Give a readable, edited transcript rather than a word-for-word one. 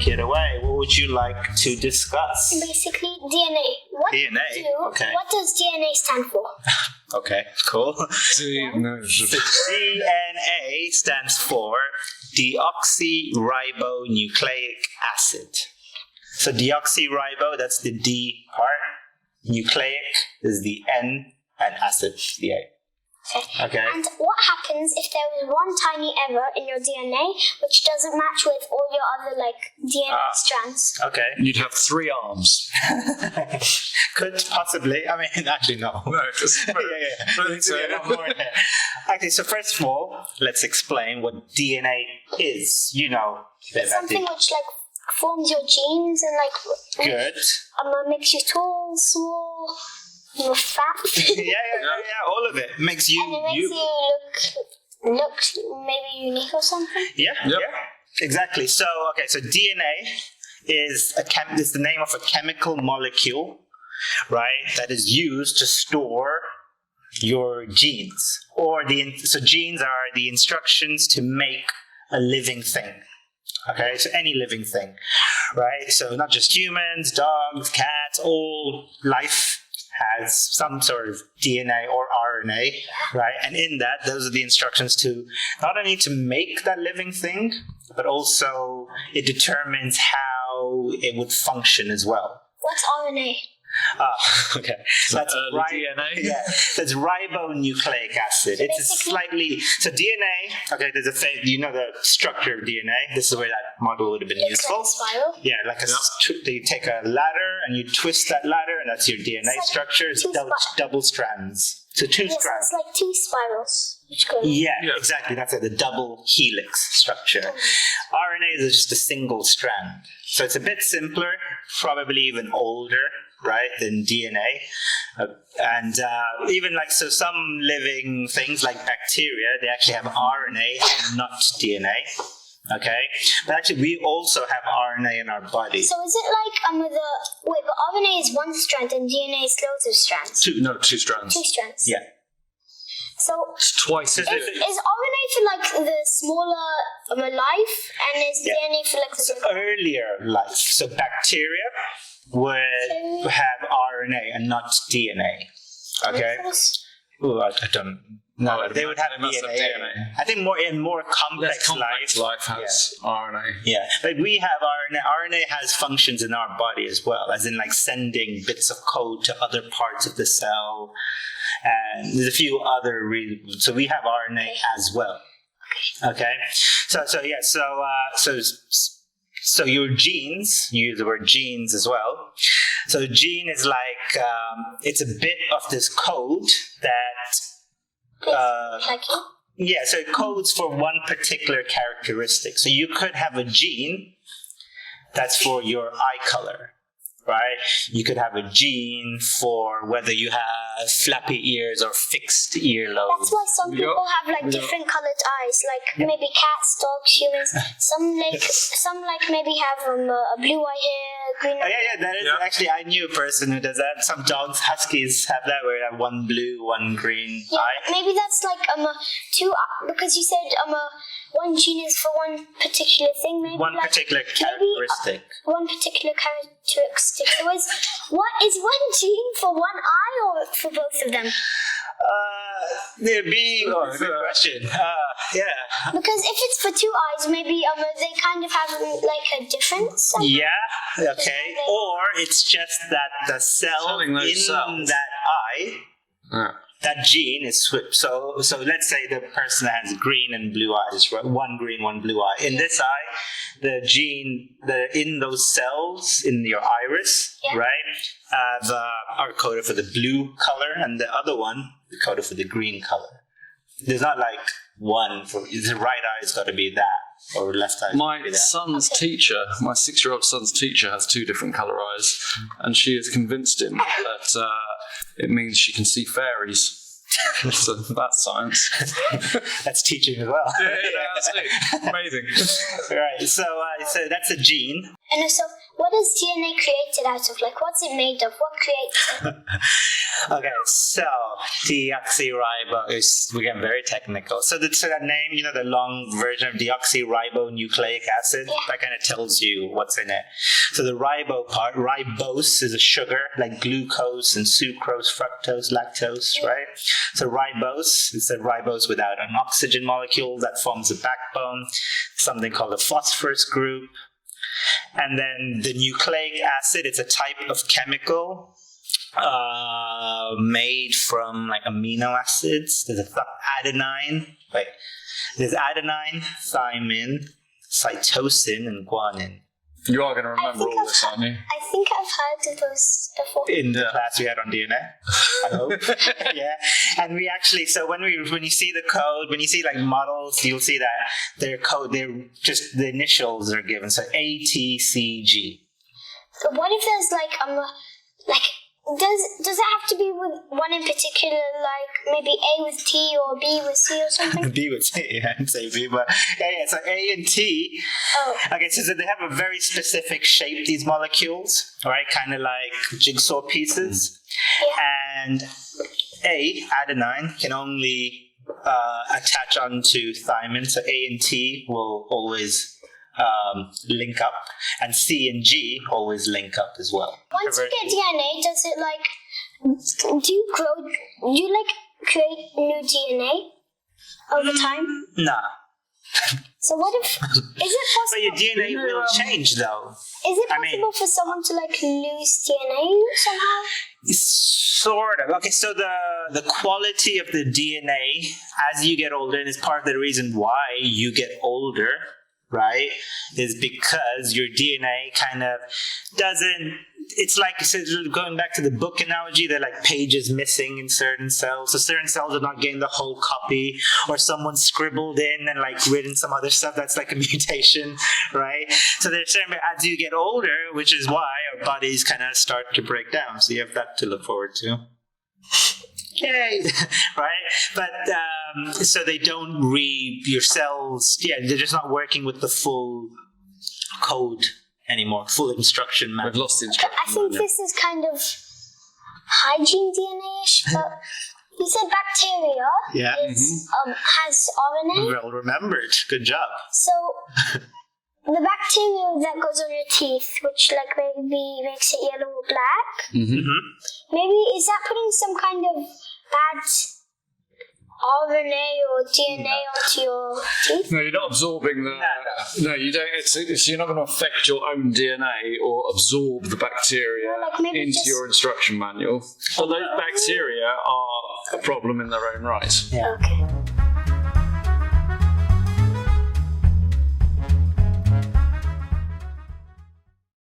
take it away. What would you like to discuss? Basically, DNA. What does DNA stand for? Okay, cool. No. So DNA stands for deoxyribonucleic acid. So deoxyribo, that's the D part. Nucleic is the N, and acid, the A. Okay. And what happens if there is one tiny error in your DNA which doesn't match with all your other DNA strands? Okay. You'd have 3 arms. Could possibly. I mean, actually, no. No, just Okay, so first of all, let's explain what DNA is. You know, It's something which forms your genes and good. Makes you tall, small, more fat. yeah, all of it makes you. And it makes you look maybe unique or something. Yeah, exactly. So DNA is is the name of a chemical molecule, right? That is used to store your genes, so genes are the instructions to make a living thing. Okay, so any living thing, right? So not just humans, dogs, cats, all life has some sort of DNA or RNA, right? And in that, those are the instructions to not only to make that living thing, but also it determines how it would function as well. What's RNA? Okay. That's DNA. Yeah, that's ribonucleic acid. So it's DNA. Okay, there's a thing. You know the structure of DNA. This is where that model would have been useful. Like a spiral. Yeah, you take a ladder and you twist that ladder, and that's your DNA structure. It's double strands. So two strands. It's like 2 spirals. Yeah, exactly. That's the double helix structure. RNA is just a single strand. So it's a bit simpler, probably even older, right, than DNA. And even so some living things like bacteria, they actually have RNA and not DNA. Okay? But actually, we also have RNA in our body. So is it but RNA is 1 strand and DNA is loads of strands? 2 strands. 2 strands. Yeah. So It's twice as big. is RNA for the smaller life, and is DNA for the earlier life? So bacteria would have RNA and not DNA. Okay? Oh, I don't know. They would have DNA. I think more complex life has RNA. Yeah, but we have RNA. RNA has functions in our body as well, as in sending bits of code to other parts of the cell, and there's a few other reasons. So we have RNA as well. Okay, so your genes, you use the word genes as well. So gene is it's a bit of this code that so it codes for one particular characteristic. So you could have a gene that's for your eye color, right? You could have a gene for whether you have flappy ears or fixed earlobes. That's why some people have different colored eyes, maybe cats, dogs, humans. Some maybe have a blue eye here, green eye. That is actually, I knew a person who does that. Some dogs, huskies, have that where you have one blue, one green eye. Maybe that's 2 because you said one gene is for one particular thing, maybe one particular characteristic. One particular characteristic. So what is one gene for one eye or for both of them? Good question. Because if it's for 2 eyes, maybe they kind of have a difference. Yeah. Okay. Or it's just that the cell in that eye. That gene is switched. So let's say the person has green and blue eyes, right? One green, one blue eye. In this eye, the gene in those cells in your iris, right, are coded for the blue color, and the other one is coded for the green color. There's not one for the right eye's got to be that, or left eye. My son's teacher, my 6-year-old son's teacher, has 2 different colour eyes, and she has convinced him that it means she can see fairies. So that's science. That's teaching as well. Yeah, that's it. Amazing. Right. So that's a gene, And also, what is DNA created out of? Like, what's it made of? What creates it? Okay, so deoxyribose, we're getting very technical. So that name, the long version of deoxyribonucleic acid, that kind of tells you what's in it. So the ribo part, ribose is a sugar, like glucose and sucrose, fructose, lactose, right? So ribose is a ribose without an oxygen molecule that forms a backbone, something called a phosphorus group. And then the nucleic acid, it's a type of chemical made from like amino acids. There's adenine, right? There's adenine, thymine, cytosine, and guanine. You are going to remember all this, aren't you? I think I've heard of those before. In the class we had on DNA, I hope. Yeah. And we actually, so when you see the code, when you see like models, you'll see that their code, they're just the initials are given. So A, T, C, G. But what if there's does it have to be with one in particular, like maybe A with T or B with C or something? B with T, yeah, I'd say B, but yeah, so A and T. Oh. Okay, so they have a very specific shape, these molecules, right? Kind of like jigsaw pieces. Yeah. And A, adenine, can only attach onto thymine, so A and T will always link up, and C and G always link up as well. Once you get DNA, does it do you create new DNA over time? Nah. So what if, is it possible? But your DNA will change though. Is it possible for someone to lose DNA somehow? Sort of. Okay, so the quality of the DNA as you get older, and it's part of the reason why you get older, right, is because your DNA kind of doesn't, it's like, so going back to the book analogy, they're like pages missing in certain cells. So certain cells are not getting the whole copy, or someone scribbled in and written some other stuff. That's like a mutation, right? So there's certain, as you get older, which is why our bodies kind of start to break down. So you have that to look forward to. Yay! Right? But so they don't your cells, they're just not working with the full code anymore, full instruction manual. We've lost the instruction I think this is kind of hygiene DNA-ish, but you said bacteria has RNA. Well remembered. Good job. So the bacteria that goes on your teeth, which maybe makes it yellow or black, maybe is that putting some kind of bad RNA or DNA onto your teeth? No, you're not absorbing the. No, you don't. You're not going to affect your own DNA or absorb the bacteria into your instruction manual. But those bacteria are a problem in their own right. Yeah. Okay.